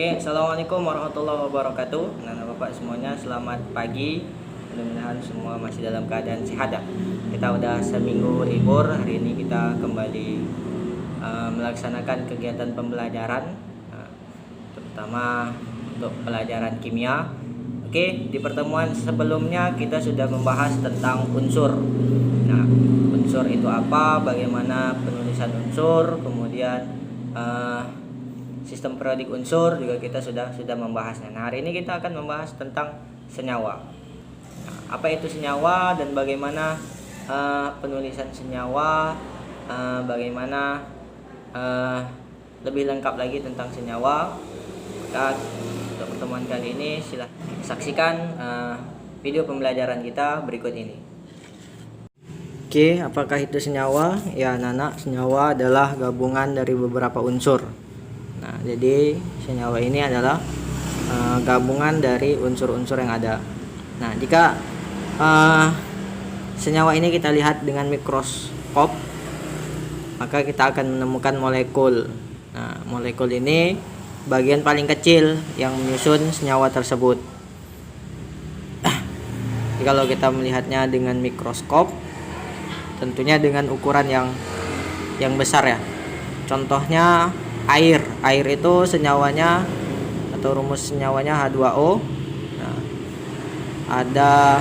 Oke, assalamualaikum warahmatullahi wabarakatuh. Nana bapak semuanya, selamat pagi. Mudah-mudahan semua masih dalam keadaan sehat ya. Kita udah seminggu libur, hari ini kita kembali melaksanakan kegiatan pembelajaran, terutama untuk pelajaran kimia. Oke, di pertemuan sebelumnya kita sudah membahas tentang unsur. Nah, unsur itu apa, bagaimana penulisan unsur, kemudian sistem periodik unsur juga kita sudah membahasnya. Nah, hari ini kita akan membahas tentang senyawa. Nah, apa itu senyawa dan bagaimana penulisan senyawa, bagaimana lebih lengkap lagi tentang senyawa. Maka untuk pertemuan kali ini silahkan saksikan video pembelajaran kita berikut ini. Oke, apakah itu senyawa? Ya, Nana, senyawa adalah gabungan dari beberapa unsur. Nah, jadi senyawa ini adalah gabungan dari unsur-unsur yang ada. Nah, jika senyawa ini kita lihat dengan mikroskop, maka kita akan menemukan molekul. Nah, molekul ini bagian paling kecil yang menyusun senyawa tersebut. Jadi kalau kita melihatnya dengan mikroskop, tentunya dengan ukuran yang besar ya. Contohnya air itu senyawanya atau rumus senyawanya H2O. Nah, ada,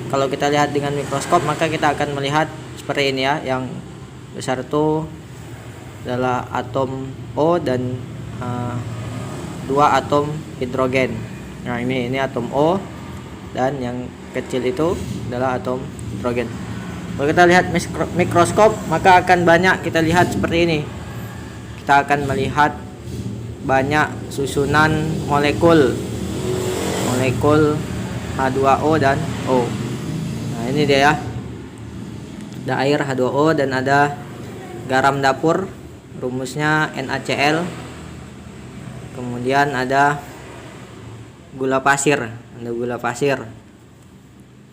kalau kita lihat dengan mikroskop maka kita akan melihat seperti ini ya. Yang besar itu adalah atom O dan dua atom hidrogen. Nah, ini atom O dan yang kecil itu adalah atom hidrogen. Kalau kita lihat mikroskop maka akan banyak kita lihat seperti ini. Kita akan melihat banyak susunan molekul H2O dan O. Nah, ini dia ya. Ada air H2O dan ada garam dapur, rumusnya NaCl. Kemudian ada gula pasir,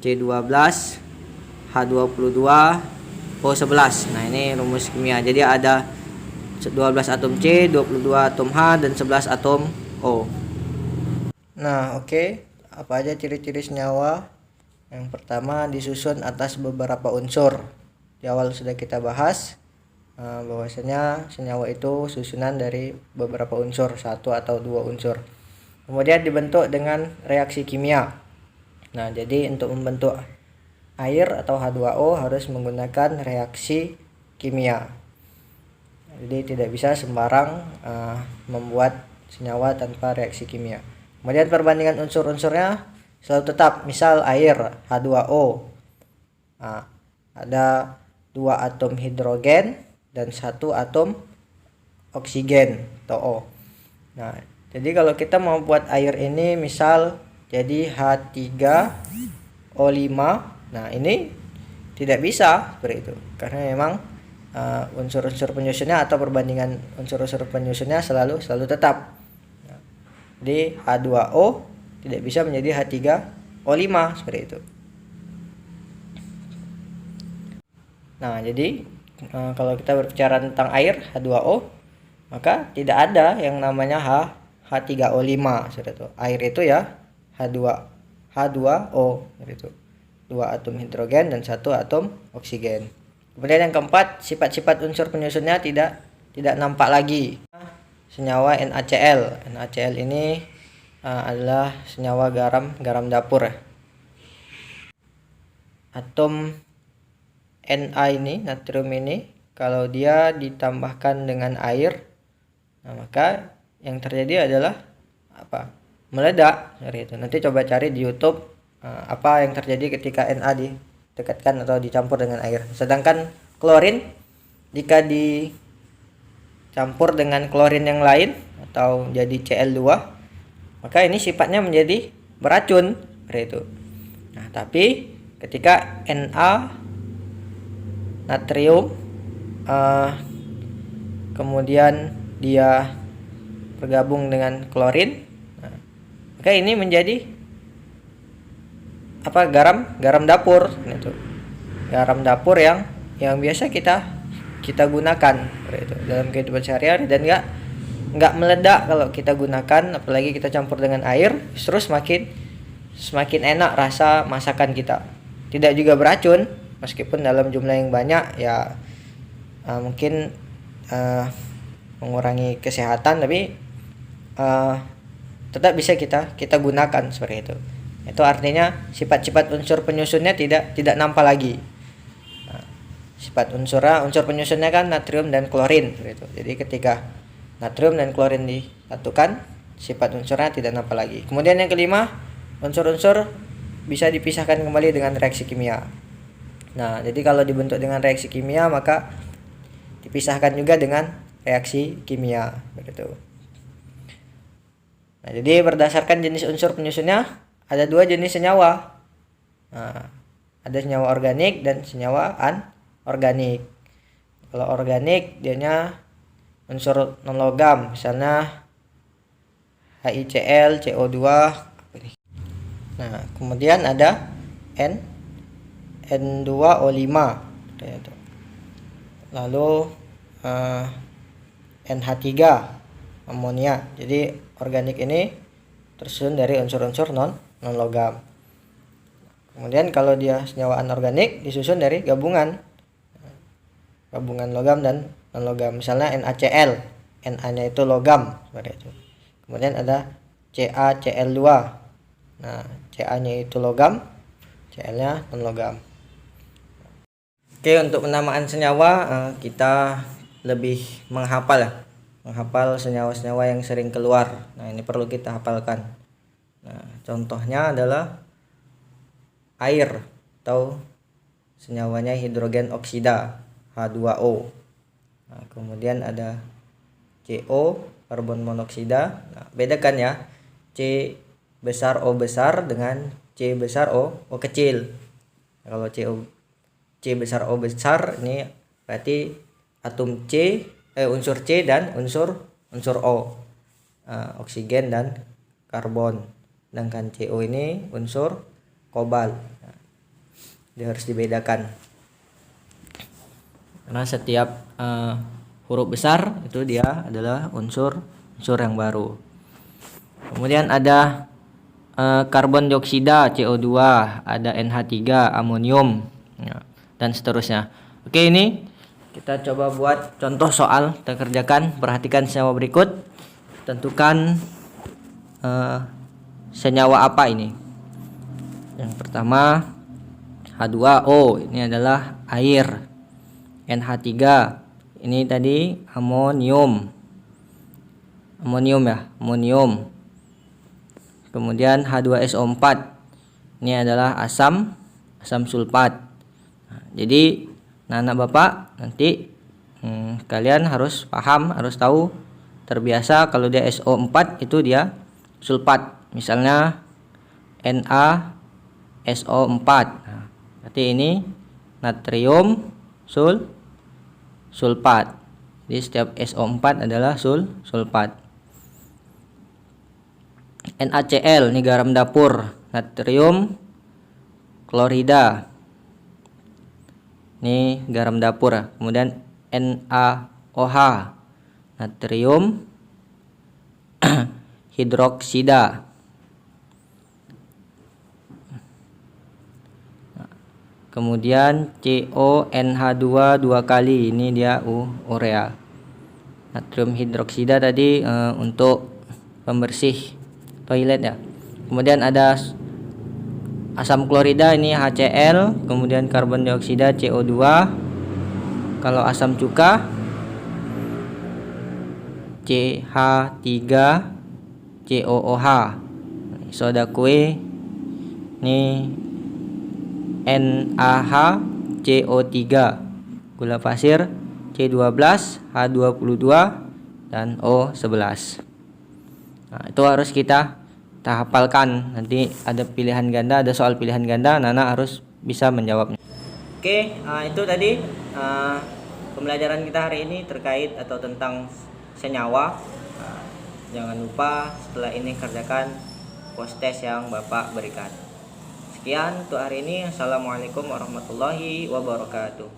C12, H22, O11. Nah, ini rumus kimia. Jadi ada 12 atom C, 22 atom H, dan 11 atom O. Nah, oke. Apa aja ciri-ciri senyawa? Yang pertama, disusun atas beberapa unsur. Di awal sudah kita bahas bahwasanya senyawa itu susunan dari beberapa unsur, satu atau dua unsur. Kemudian dibentuk dengan reaksi kimia. Nah, jadi untuk membentuk air atau H2O harus menggunakan reaksi kimia. Jadi tidak bisa sembarang membuat senyawa tanpa reaksi kimia. Kemudian perbandingan unsur-unsurnya selalu tetap. Misal air H2O, nah, ada 2 atom hidrogen dan 1 atom oksigen atau O. Nah, jadi kalau kita mau buat air ini misal jadi H3O5, nah ini tidak bisa seperti itu karena memang unsur-unsur penyusunnya atau perbandingan unsur-unsur penyusunnya selalu tetap. Nah, jadi H2O tidak bisa menjadi H3O5 seperti itu. Nah, jadi kalau kita berbicara tentang air H2O, maka tidak ada yang namanya H3O5 seperti itu. Air itu ya H2O seperti itu. 2 atom hidrogen dan 1 atom oksigen. Kemudian yang keempat, sifat-sifat unsur penyusunnya tidak nampak lagi. Senyawa NaCl. NaCl ini adalah senyawa garam dapur. Atom Na ini, natrium ini, kalau dia ditambahkan dengan air, nah maka yang terjadi adalah apa? Meledak. Seperti itu. Nanti coba cari di YouTube apa yang terjadi ketika Na didekatkan atau dicampur dengan air. Sedangkan klorin jika dicampur dengan klorin yang lain atau jadi Cl2, maka ini sifatnya menjadi beracun seperti itu. Nah, tapi ketika Na natrium kemudian dia bergabung dengan klorin, nah, maka ini menjadi apa? Garam dapur itu. Garam dapur yang biasa kita gunakan itu dalam kehidupan sehari-hari dan nggak meledak kalau kita gunakan, apalagi kita campur dengan air, justru semakin enak rasa masakan kita. Tidak juga beracun, meskipun dalam jumlah yang banyak ya mungkin mengurangi kesehatan, tapi tetap bisa kita gunakan seperti itu. Itu artinya sifat-sifat unsur penyusunnya tidak nampak lagi. Sifat unsur penyusunnya kan natrium dan klorin gitu. Jadi ketika natrium dan klorin disatukan, sifat unsurnya tidak nampak lagi. Kemudian yang kelima, unsur-unsur bisa dipisahkan kembali dengan reaksi kimia. Nah, jadi kalau dibentuk dengan reaksi kimia maka dipisahkan juga dengan reaksi kimia begitu. Nah, jadi berdasarkan jenis unsur penyusunnya ada dua jenis senyawa. Nah, ada senyawa organik dan senyawa anorganik. Kalau organik dianya unsur non logam, misalnya HiCl, CO2. Nah, kemudian ada N2O5. Lalu NH3, amonia. Jadi organik ini tersusun dari unsur-unsur non logam. Kemudian kalau dia senyawa anorganik disusun dari gabungan logam dan non logam. Misalnya NaCl, Na-nya itu logam seperti itu. Kemudian ada CaCl2. Nah, Ca-nya itu logam, Cl-nya non logam. Oke, untuk penamaan senyawa kita lebih menghafal senyawa-senyawa yang sering keluar. Nah, ini perlu kita hafalkan. Nah, contohnya adalah air atau senyawanya hidrogen oksida H2O. Nah, kemudian ada CO, karbon monoksida. Nah, bedakan ya, C besar O besar dengan C besar O kecil. Nah, kalau C besar O besar ini berarti atom unsur C dan unsur O, oksigen dan karbon. Sedangkan CO ini unsur kobalt. Nah, dia harus dibedakan. Karena setiap huruf besar itu dia adalah unsur yang baru. Kemudian ada karbon dioksida CO2, ada NH3 amonium, dan seterusnya. Oke, ini kita coba buat contoh soal, kita kerjakan. Perhatikan senyawa berikut. Tentukan senyawa apa ini. Yang pertama H2O, ini adalah air. NH3 ini tadi amonium ya, amonium. Kemudian H2SO4 ini adalah asam sulfat. Nah, jadi anak bapak nanti kalian harus paham, harus tahu, terbiasa kalau dia SO4 itu dia sulfat. Misalnya NaSO4. Nah, berarti ini natrium sulfat. Jadi setiap SO4 adalah sulfat. NaCl ini garam dapur, natrium klorida. Ini garam dapur. Kemudian NaOH, natrium hidroksida. Kemudian CONH2 dua kali, ini dia urea. Natrium hidroksida tadi untuk pembersih toilet ya. Kemudian ada asam klorida, ini HCl, kemudian karbon dioksida CO2. Kalau asam cuka CH3COOH. Soda kue ini NaHCO3. Gula pasir C12H22 dan O11. Nah, itu harus kita hafalkan. Nanti ada pilihan ganda, ada soal pilihan ganda, Nana harus bisa menjawabnya. Oke, itu tadi pembelajaran kita hari ini terkait atau tentang senyawa. Jangan lupa setelah ini kerjakan post test yang Bapak berikan. Sekian untuk hari ini. Assalamualaikum warahmatullahi wabarakatuh.